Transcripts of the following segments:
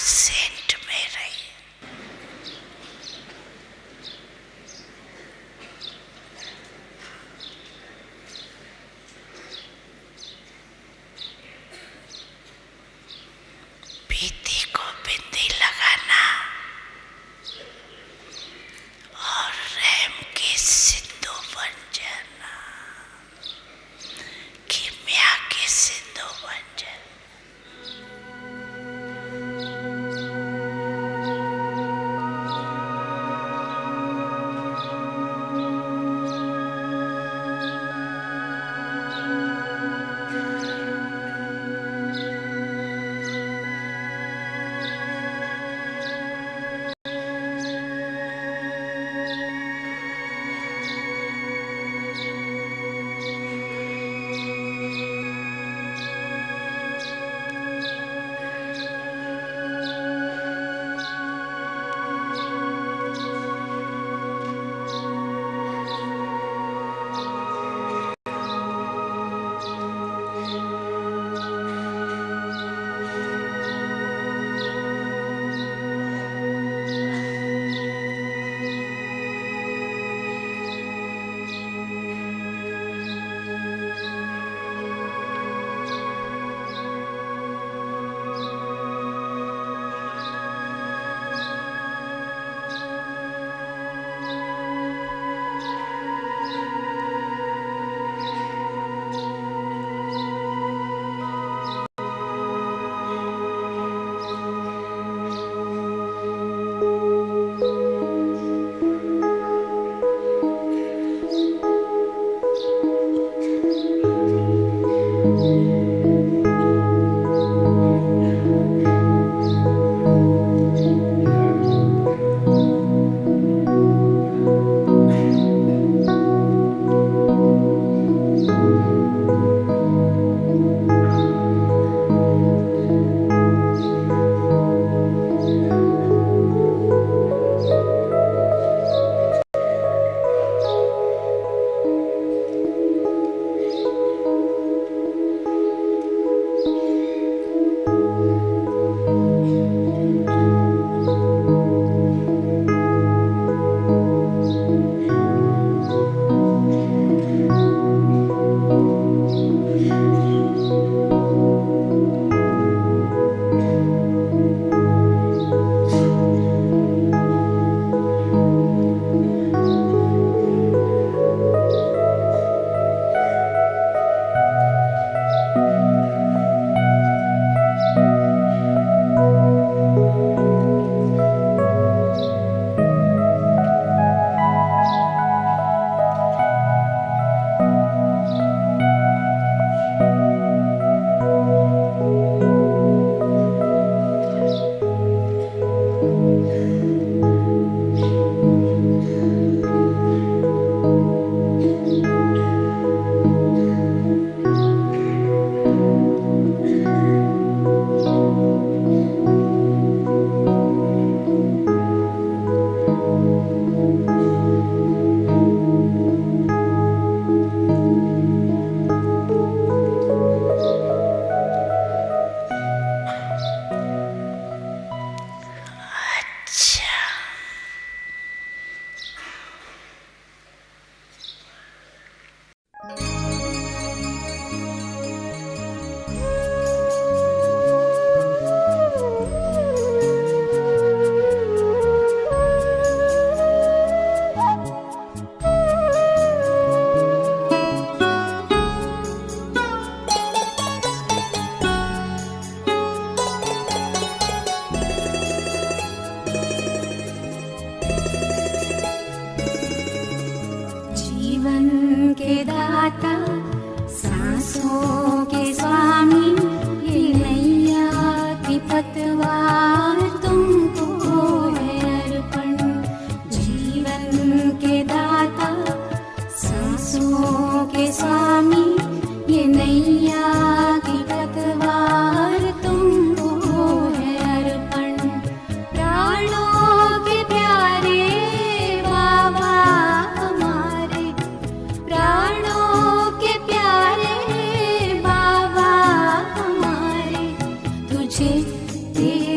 Saint में रही। पीती को बिंदी लगाना और रैम के सिद्धू बन जाना, कीमिया के सिद्धू बन जाना।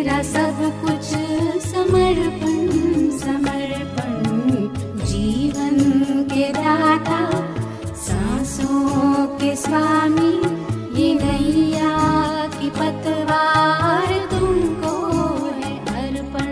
तेरा सब कुछ समर्पण समर्पण, जीवन के दाता सांसों के स्वामी, ये नैया की पतवार तुमको है अर्पण।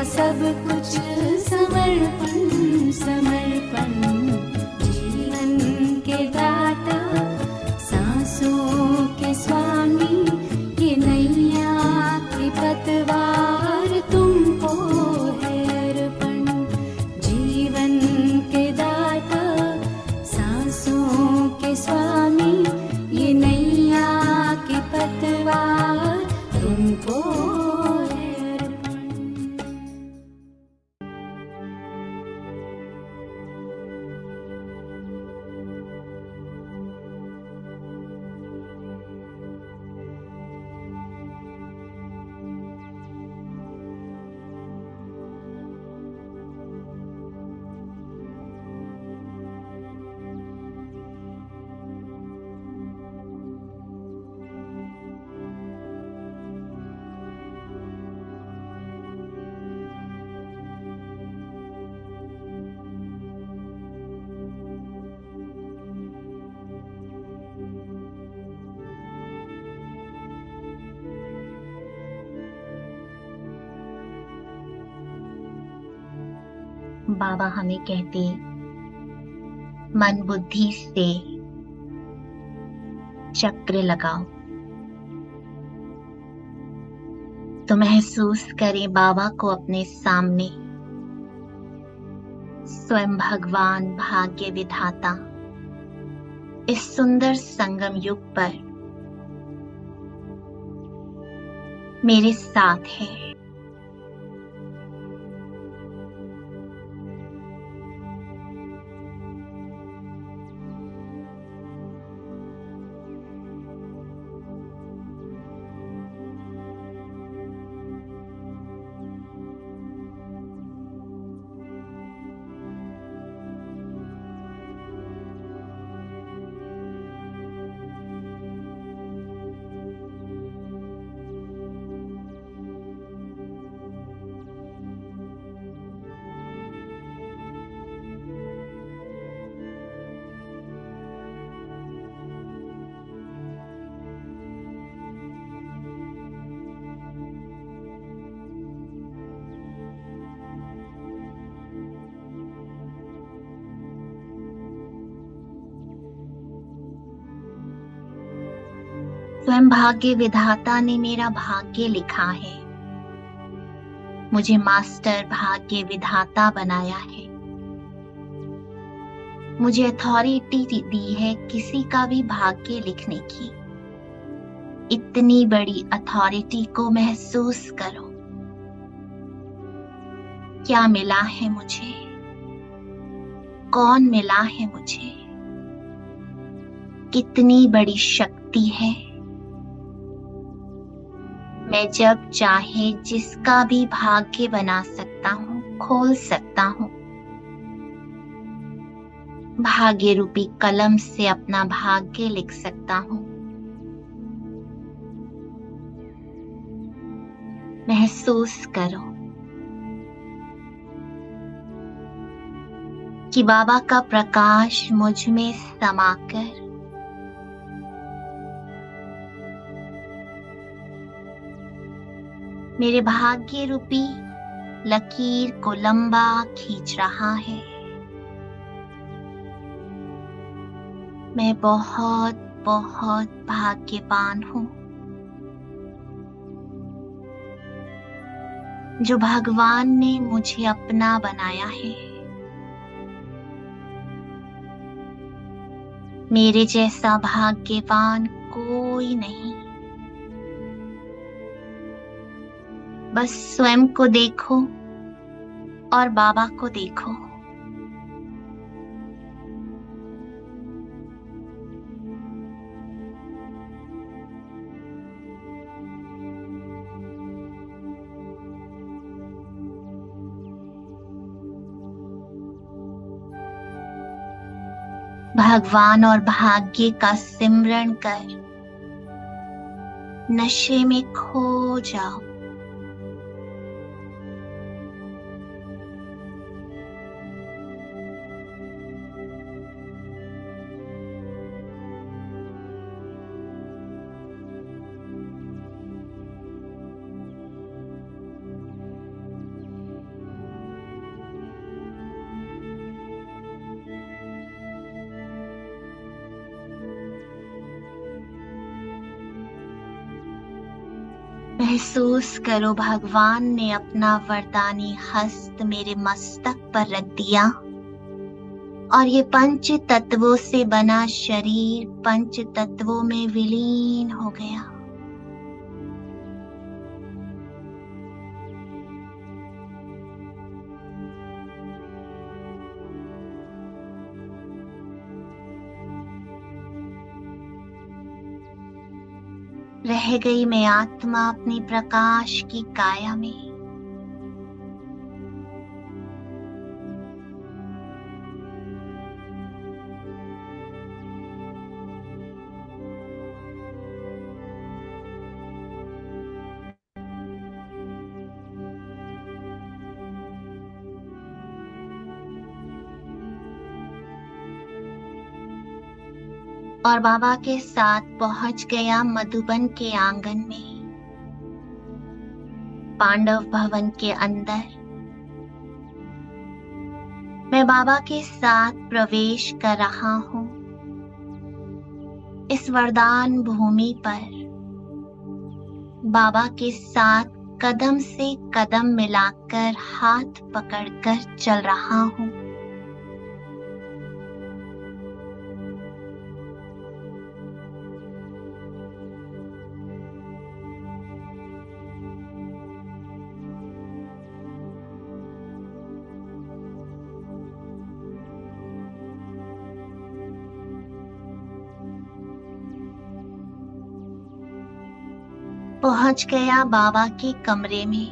सब कुछ समर्पण समर्पण, जीवन के दाता सांसों के स्वामी, ये नैया की पतवार तुमको है अर्पण। जीवन के दाता सांसों के स्वामी, ये नैया की पतवार तुमको है अर्पण। बाबा हमें कहते, मन बुद्धि से चक्र लगाओ। तो महसूस करें बाबा को अपने सामने, स्वयं भगवान भाग्य विधाता इस सुंदर संगम युग पर मेरे साथ है। स्वयं भाग्य विधाता ने मेरा भाग्य लिखा है, मुझे मास्टर भाग्य विधाता बनाया है। मुझे अथॉरिटी दी है किसी का भी भाग्य लिखने की। इतनी बड़ी अथॉरिटी को महसूस करो। क्या मिला है मुझे? कौन मिला है मुझे? कितनी बड़ी शक्ति है। मैं जब चाहे जिसका भी भाग्य बना सकता हूँ, खोल सकता हूँ। भाग्य रूपी कलम से अपना भाग्य लिख सकता हूँ। महसूस करो कि बाबा का प्रकाश मुझ में समाकर मेरे भाग्य रूपी लकीर को लंबा खींच रहा है। मैं बहुत बहुत भाग्यवान हूँ जो भगवान ने मुझे अपना बनाया है। मेरे जैसा भाग्यवान कोई नहीं। बस स्वयं को देखो और बाबा को देखो। भगवान और भाग्य का सिमरण कर नशे में खो जाओ। महसूस करो भगवान ने अपना वरदानी हस्त मेरे मस्तक पर रख दिया और ये पंच तत्वों से बना शरीर पंच तत्वों में विलीन हो गया। रह गई मैं आत्मा अपनी प्रकाश की काया में। और बाबा के साथ पहुंच गया मधुबन के आंगन में, पांडव भवन के अंदर। मैं बाबा के साथ प्रवेश कर रहा हूँ इस वरदान भूमि पर। बाबा के साथ कदम से कदम मिलाकर हाथ पकड़कर चल रहा हूँ। पहुंच गया बाबा के कमरे में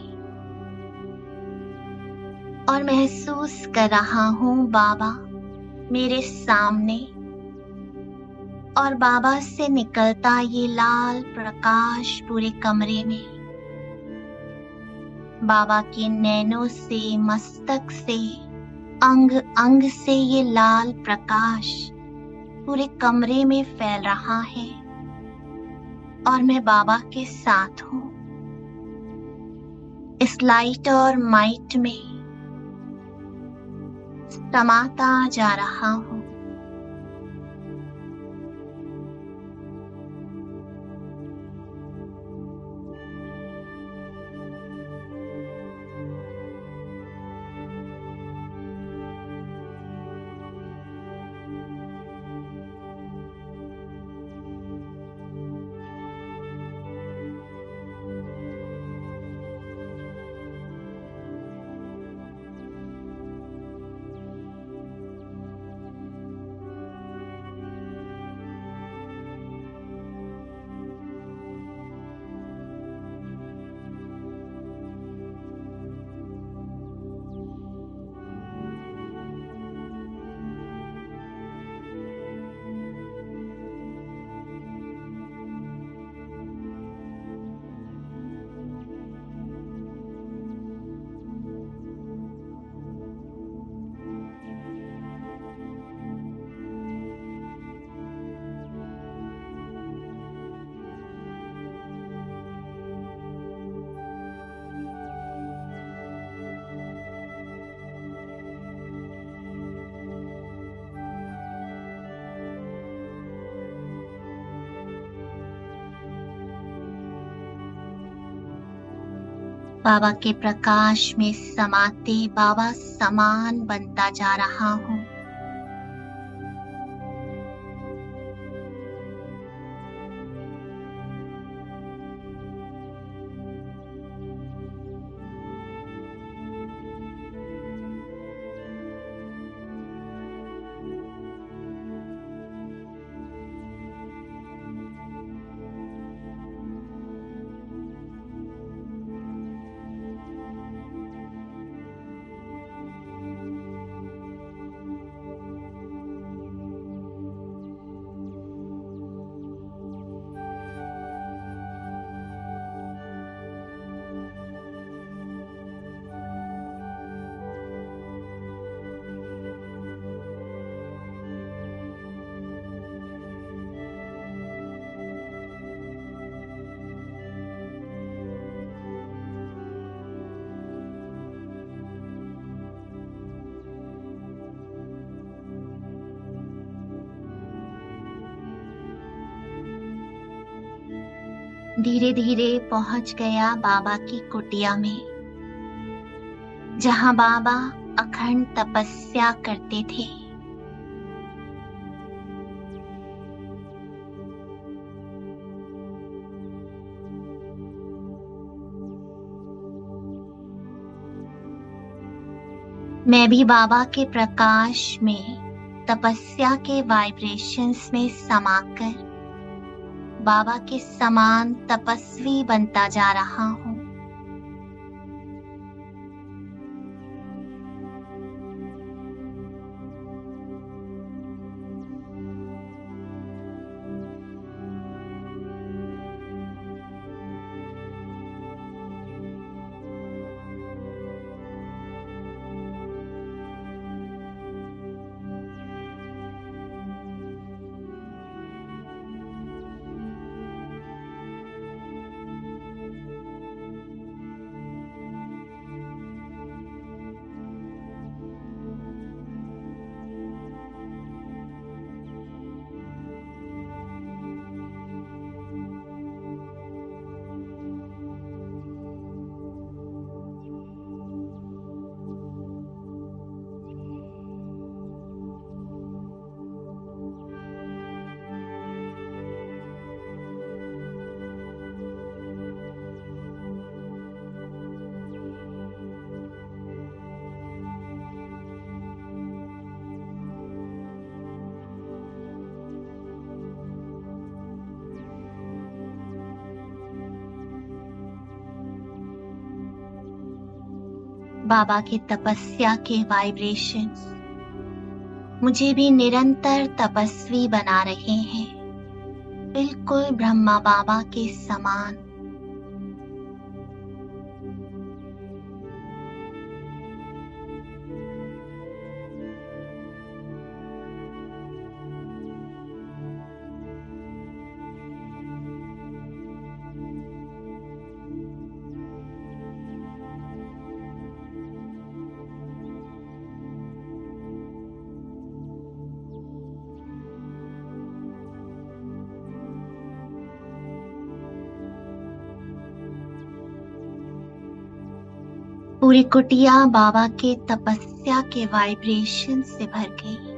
और महसूस कर रहा हूँ बाबा मेरे सामने और बाबा से निकलता ये लाल प्रकाश पूरे कमरे में। बाबा के नैनों से, मस्तक से, अंग अंग से ये लाल प्रकाश पूरे कमरे में फैल रहा है और मैं बाबा के साथ हूँ इस लाइट और माइट में समाता जा रहा हूँ। बाबा के प्रकाश में समाते बाबा समान बनता जा रहा हूँ। धीरे धीरे पहुंच गया बाबा की कुटिया में, जहां बाबा अखंड तपस्या करते थे। मैं भी बाबा के प्रकाश में, तपस्या के वाइब्रेशंस में समाकर बाबा के समान तपस्वी बनता जा रहा हूँ। बाबा के तपस्या के वाइब्रेशंस मुझे भी निरंतर तपस्वी बना रहे हैं, बिल्कुल ब्रह्मा बाबा के समान। पूरी कुटिया बाबा के तपस्या के वाइब्रेशन से भर गई।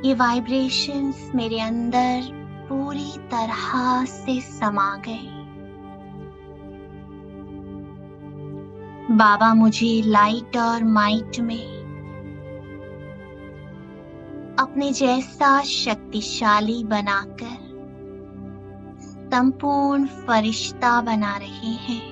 ये वाइब्रेशंस मेरे अंदर पूरी तरह से समा गए। बाबा मुझे लाइट और माइट में अपने जैसा शक्तिशाली बनाकर संपूर्ण फरिश्ता बना रहे हैं।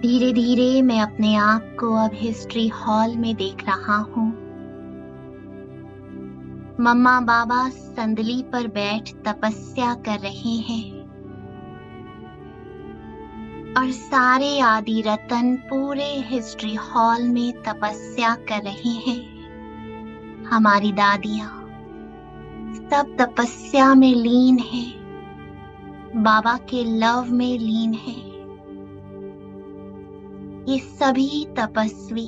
धीरे धीरे मैं अपने आप को अब हिस्ट्री हॉल में देख रहा हूँ। मम्मा बाबा संदली पर बैठ तपस्या कर रहे हैं और सारे आदि रतन पूरे हिस्ट्री हॉल में तपस्या कर रहे हैं। हमारी दादियाँ सब तपस्या में लीन हैं, बाबा के लव में लीन हैं। ये सभी तपस्वी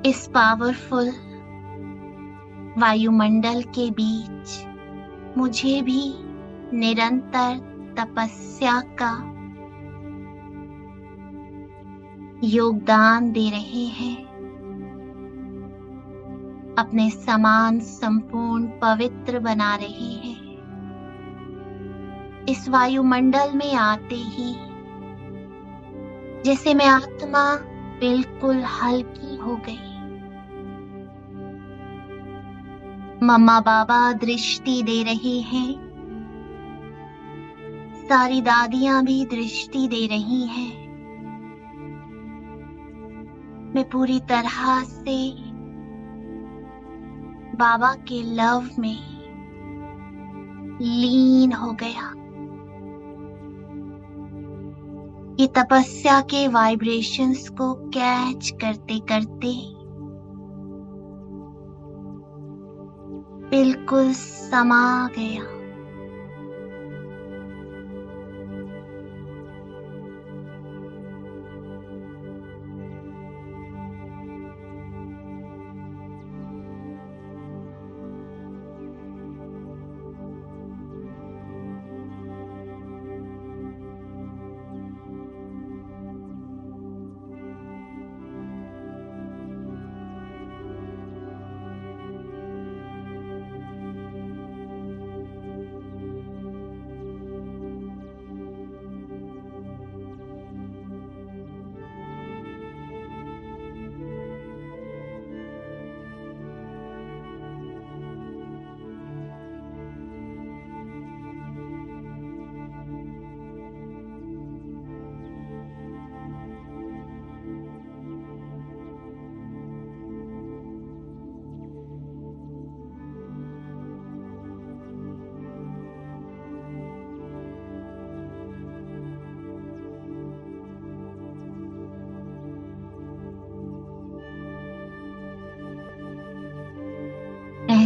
इस पावरफुल वायुमंडल के बीच मुझे भी निरंतर तपस्या का योगदान दे रहे हैं, अपने समान संपूर्ण पवित्र बना रहे हैं। इस वायुमंडल में आते ही जैसे मैं आत्मा बिल्कुल हल्की हो गई। मम्मा बाबा दृष्टि दे रहे हैं, सारी दादियां भी दृष्टि दे रही हैं। मैं पूरी तरह से बाबा के लव में लीन हो गया। ये तपस्या के वाइब्रेशंस को कैच करते करते बिल्कुल समा गया।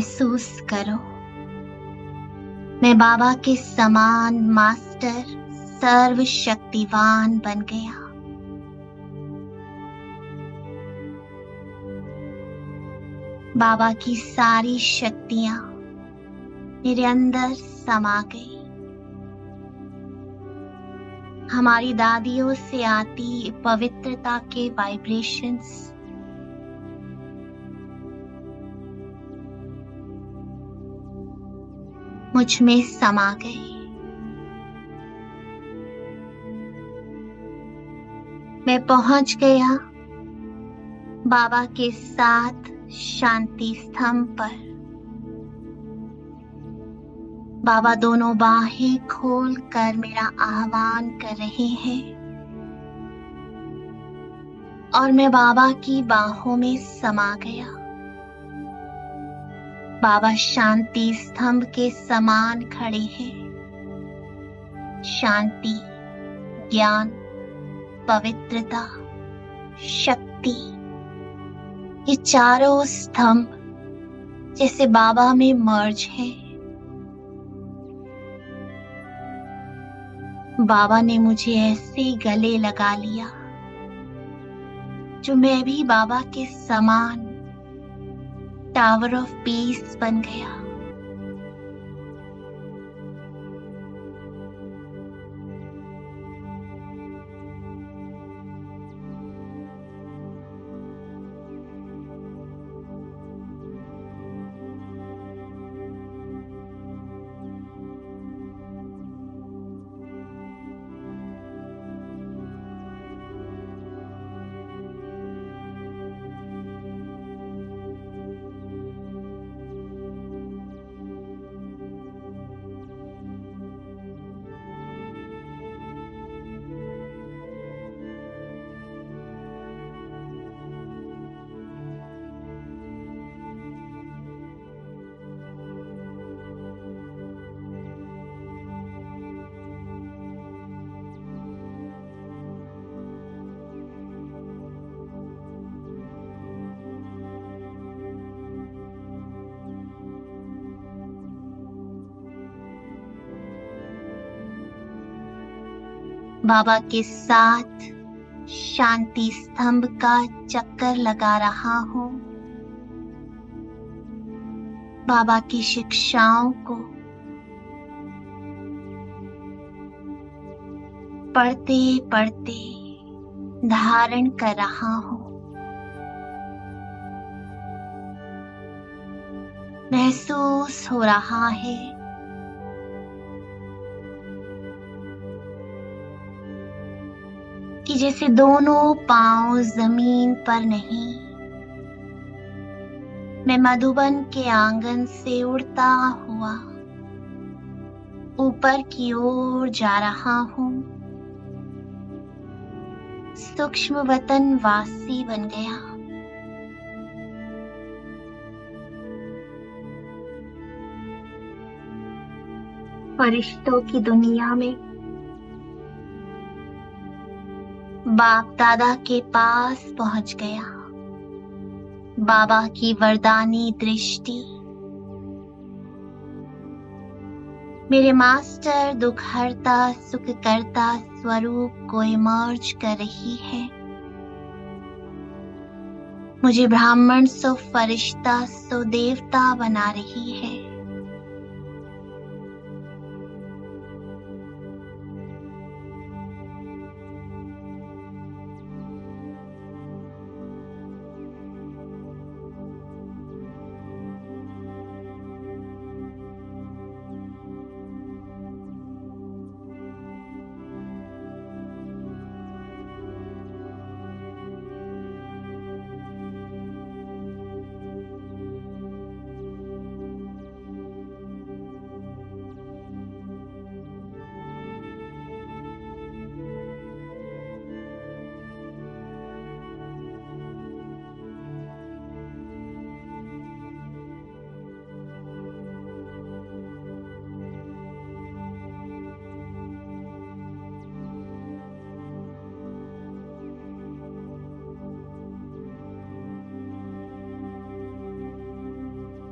महसूस करो, मैं बाबा के समान मास्टर सर्वशक्तिवान बन गया। बाबा की सारी शक्तियां मेरे अंदर समा गई। हमारी दादियों से आती पवित्रता के वाइब्रेशंस मुझ में समा गए। मैं पहुंच गया बाबा के साथ शांति स्तंभ पर। बाबा दोनों बाहें खोल कर मेरा आह्वान कर रहे हैं और मैं बाबा की बाहों में समा गया। बाबा शांति स्तंभ के समान खड़े हैं। शांति, ज्ञान, पवित्रता, शक्ति, ये चारों स्तंभ जैसे बाबा में मर्ज है। बाबा ने मुझे ऐसे गले लगा लिया जो मैं भी बाबा के समान टावर ऑफ पीस बन गया। बाबा के साथ शांति स्तंभ का चक्कर लगा रहा हूँ। बाबा की शिक्षाओं को पढ़ते पढ़ते धारण कर रहा हूँ। महसूस हो रहा है कि जैसे दोनों पांव जमीन पर नहीं, मैं मधुबन के आंगन से उड़ता हुआ ऊपर की ओर जा रहा हूँ। सूक्ष्म वतन वासी बन गया। फरिश्तों की दुनिया में बाप दादा के पास पहुंच गया। बाबा की वरदानी दृष्टि मेरे मास्टर दुखहर्ता सुखकर्ता स्वरूप को इमर्ज कर रही है। मुझे ब्राह्मण सो फरिश्ता सो देवता बना रही है।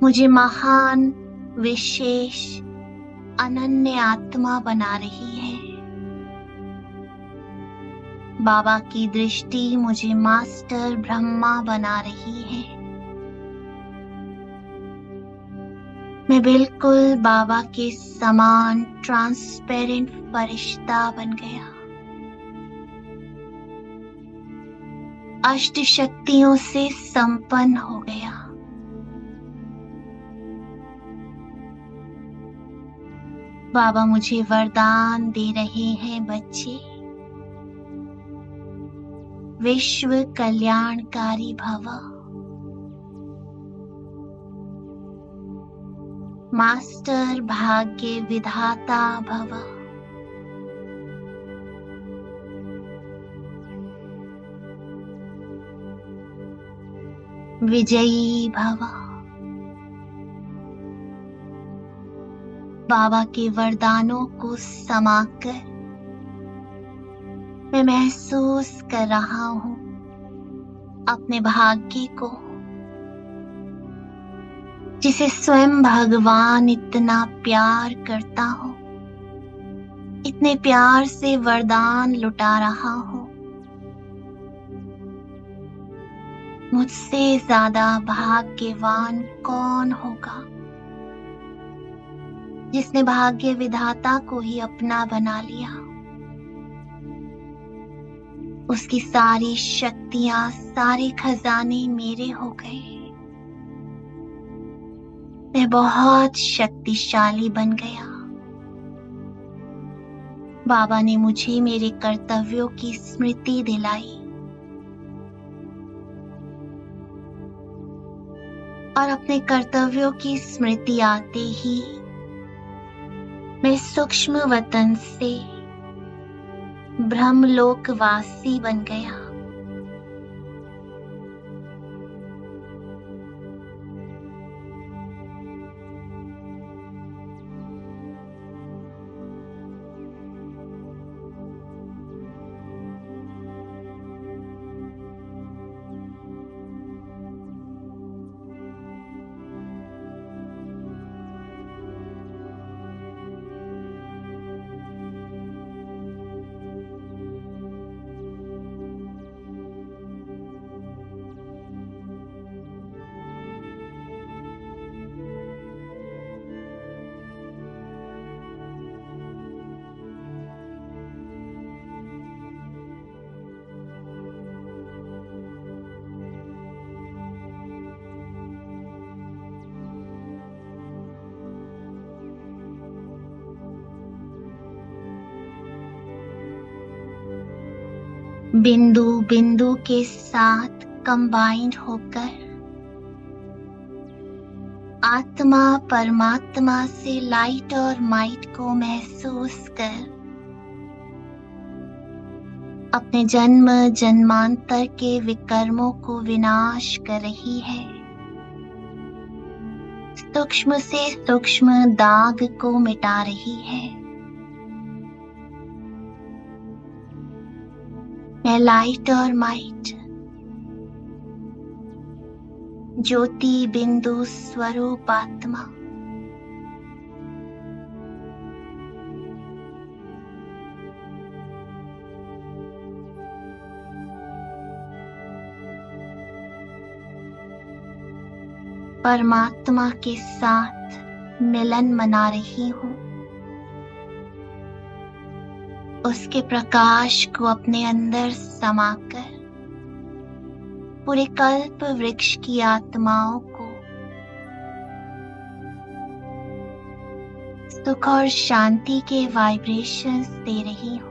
मुझे महान, विशेष, अनन्य आत्मा बना रही है। बाबा की दृष्टि मुझे मास्टर ब्रह्मा बना रही है। मैं बिल्कुल बाबा के समान ट्रांसपेरेंट फरिश्ता बन गया। अष्ट शक्तियों से संपन्न हो गया। बाबा मुझे वरदान दे रहे हैं, बच्चे, विश्व कल्याणकारी भव। मास्टर भाग्य विधाता भव। विजयी भव। बाबा के वरदानों को समाकर मैं महसूस कर रहा हूँ अपने भाग्य को, जिसे स्वयं भगवान इतना प्यार करता हो, इतने प्यार से वरदान लुटा रहा हो। मुझसे ज्यादा भाग्यवान कौन होगा, जिसने भाग्य विधाता को ही अपना बना लिया। उसकी सारी शक्तियां, सारे खजाने मेरे हो गए। मैं बहुत शक्तिशाली बन गया। बाबा ने मुझे मेरे कर्तव्यों की स्मृति दिलाई और अपने कर्तव्यों की स्मृति आते ही मैं सूक्ष्म वतन से ब्रह्मलोकवासी बन गया। बिंदु बिंदु के साथ कंबाइंड होकर आत्मा परमात्मा से लाइट और माइट को महसूस कर अपने जन्म जन्मांतर के विकर्मों को विनाश कर रही है। सूक्ष्म से सूक्ष्म दाग को मिटा रही है। मैं लाइट और माइट, ज्योति बिंदु स्वरूप आत्मा, परमात्मा के साथ मिलन मना रही हूँ। उसके प्रकाश को अपने अंदर समाकर पूरे कल्प वृक्ष की आत्माओं को सुख और शांति के वाइब्रेशंस दे रही हूँ।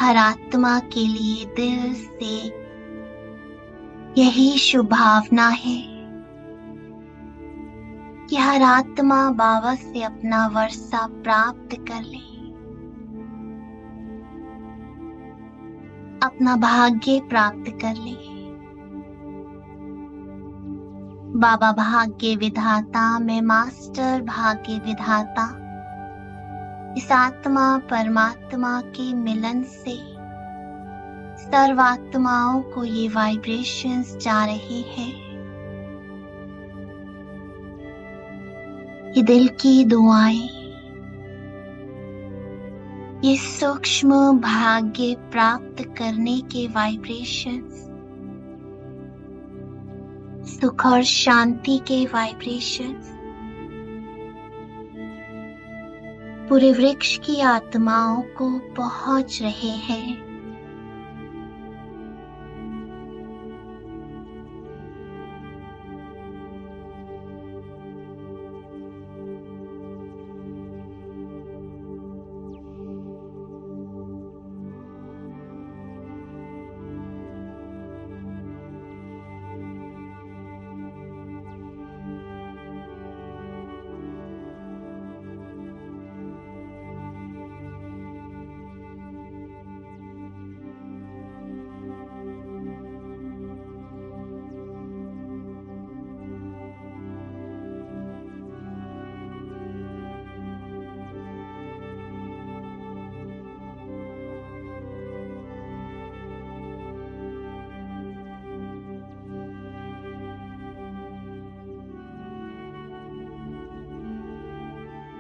हर आत्मा के लिए दिल से यही शुभ भावना है कि हर आत्मा बाबा से अपना वर्षा प्राप्त कर ले, अपना भाग्य प्राप्त कर ले। बाबा भाग्य विधाता, मैं मास्टर भाग्य विधाता, इस आत्मा परमात्मा के मिलन से सर्व आत्माओं को ये वाइब्रेशंस जा रहे हैं। ये दिल की दुआएं, ये सूक्ष्म भाग्य प्राप्त करने के वाइब्रेशंस, सुख और शांति के वाइब्रेशंस पूरे वृक्ष की आत्माओं को पहुंच रहे हैं।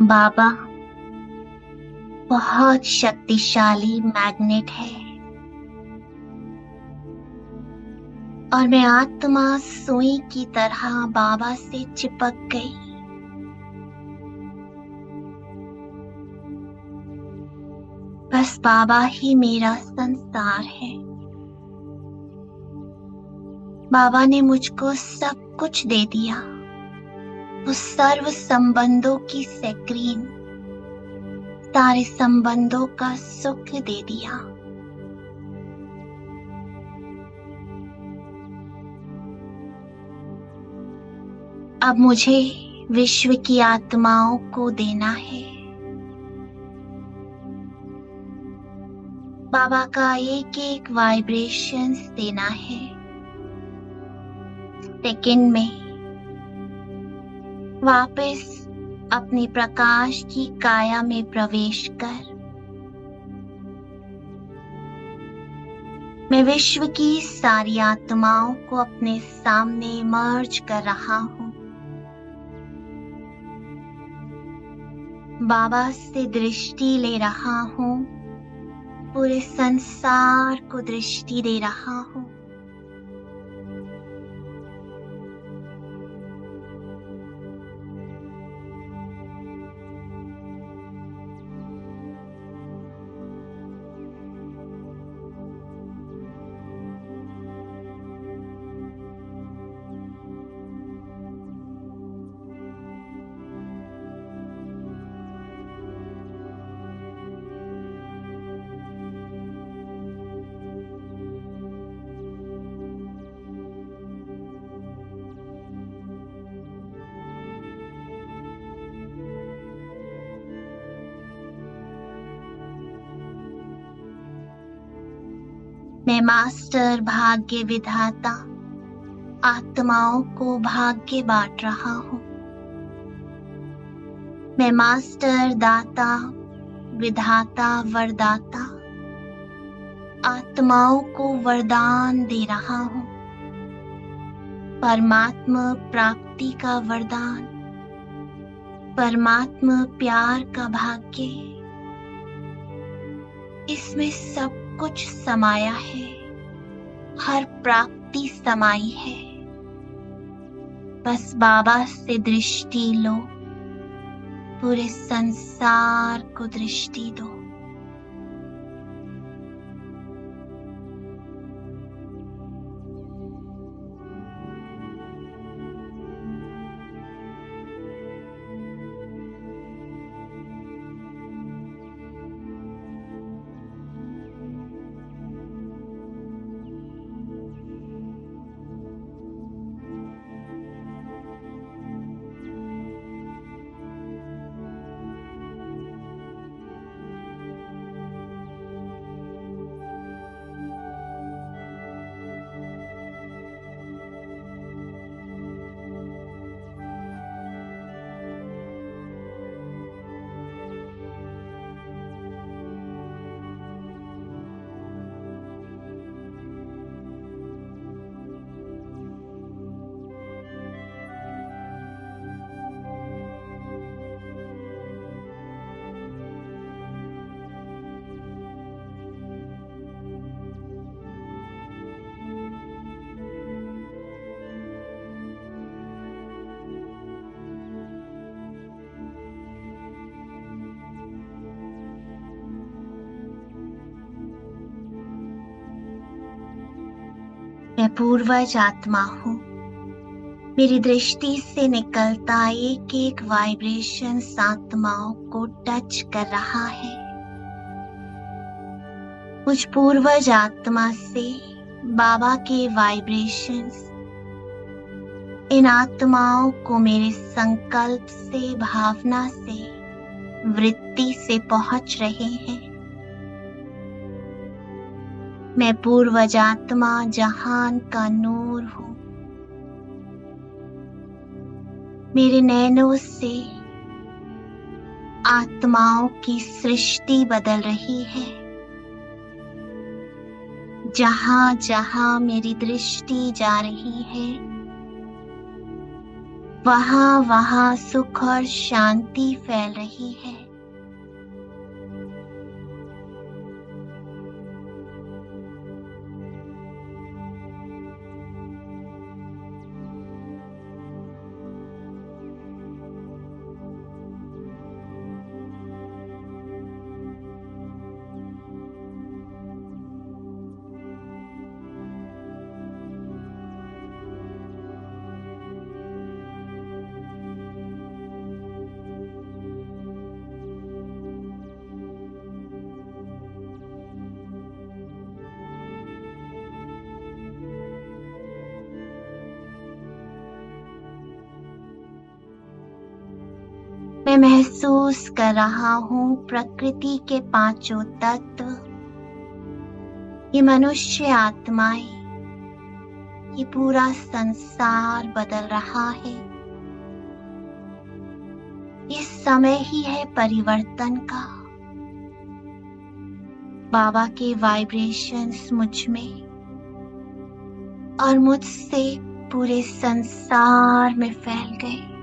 बाबा बहुत शक्तिशाली मैग्नेट है और मैं आत्मा सुई की तरह बाबा से चिपक गई। बस बाबा ही मेरा संसार है। बाबा ने मुझको सब कुछ दे दिया, उस सर्व संबंधों की सैक्रीन, सारे संबंधों का सुख दे दिया। अब मुझे विश्व की आत्माओं को देना है। बाबा का एक एक वाइब्रेशंस देना है। सेकंड में वापस अपने प्रकाश की काया में प्रवेश कर मैं विश्व की सारी आत्माओं को अपने सामने मर्ज कर रहा हूं। बाबा से दृष्टि ले रहा हूं, पूरे संसार को दृष्टि दे रहा हूं। मैं मास्टर भाग्य विधाता आत्माओं को भाग्य बांट रहा हूं। मैं मास्टर दाता विधाता वरदाता आत्माओं को वरदान दे रहा हूं। परमात्मा प्राप्ति का वरदान, परमात्मा प्यार का भाग्य, इसमें सब कुछ समाया है, हर प्राप्ति समाई है। बस बाबा से दृष्टि लो, पूरे संसार को दृष्टि दो। मैं पूर्वज आत्मा हूँ। मेरी दृष्टि से निकलता एक एक वाइब्रेशन आत्माओं को टच कर रहा है। मुझ पूर्वज आत्मा से बाबा के वाइब्रेशंस इन आत्माओं को मेरे संकल्प से, भावना से, वृत्ति से पहुंच रहे हैं। मैं पूर्वज आत्मा जहान का नूर हूँ। मेरे नैनों से आत्माओं की सृष्टि बदल रही है। जहां जहां मेरी दृष्टि जा रही है, वहां वहां सुख और शांति फैल रही है। मैं महसूस कर रहा हूँ प्रकृति के पांचों तत्व, ये मनुष्य आत्माएं, ये पूरा संसार बदल रहा है। इस समय ही है परिवर्तन का। बाबा के वाइब्रेशंस मुझ में और मुझसे पूरे संसार में फैल गए।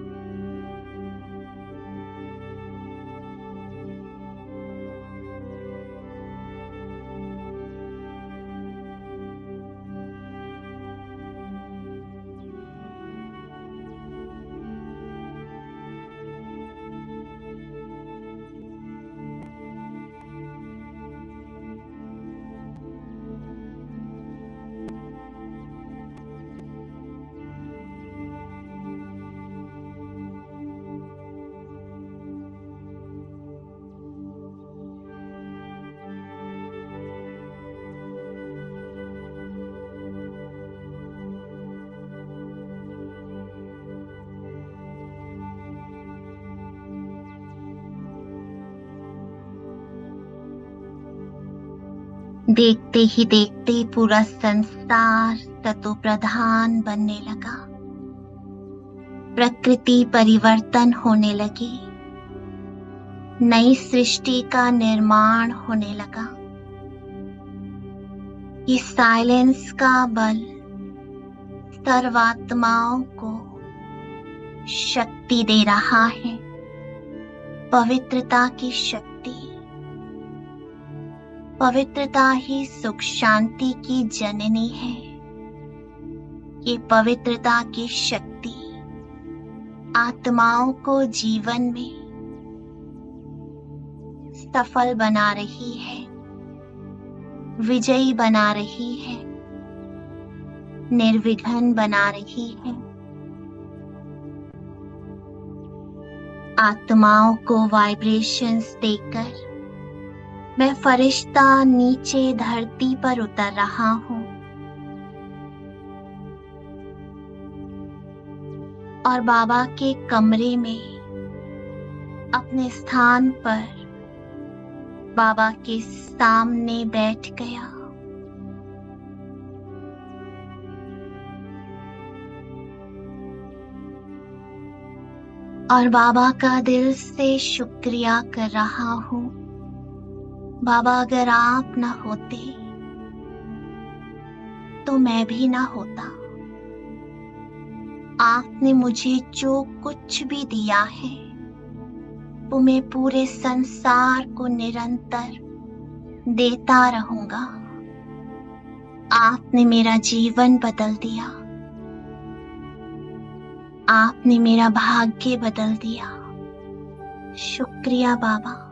देखते ही देखते पूरा संसार तत्व प्रधान बनने लगा। प्रकृति परिवर्तन होने लगी। नई सृष्टि का निर्माण होने लगा। ये साइलेंस का बल सर्वात्माओं को शक्ति दे रहा है। पवित्रता की शक्ति। पवित्रता ही सुख शांति की जननी है। ये पवित्रता की शक्ति आत्माओं को जीवन में सफल बना रही है, विजयी बना रही है, निर्विघ्न बना रही है। आत्माओं को वाइब्रेशंस देकर मैं फरिश्ता नीचे धरती पर उतर रहा हूँ और बाबा के कमरे में अपने स्थान पर बाबा के सामने बैठ गया। और बाबा का दिल से शुक्रिया कर रहा हूँ। बाबा, अगर आप न होते तो मैं भी ना होता। आपने मुझे जो कुछ भी दिया है वो मैं पूरे संसार को निरंतर देता रहूंगा। आपने मेरा जीवन बदल दिया। आपने मेरा भाग्य बदल दिया। शुक्रिया बाबा।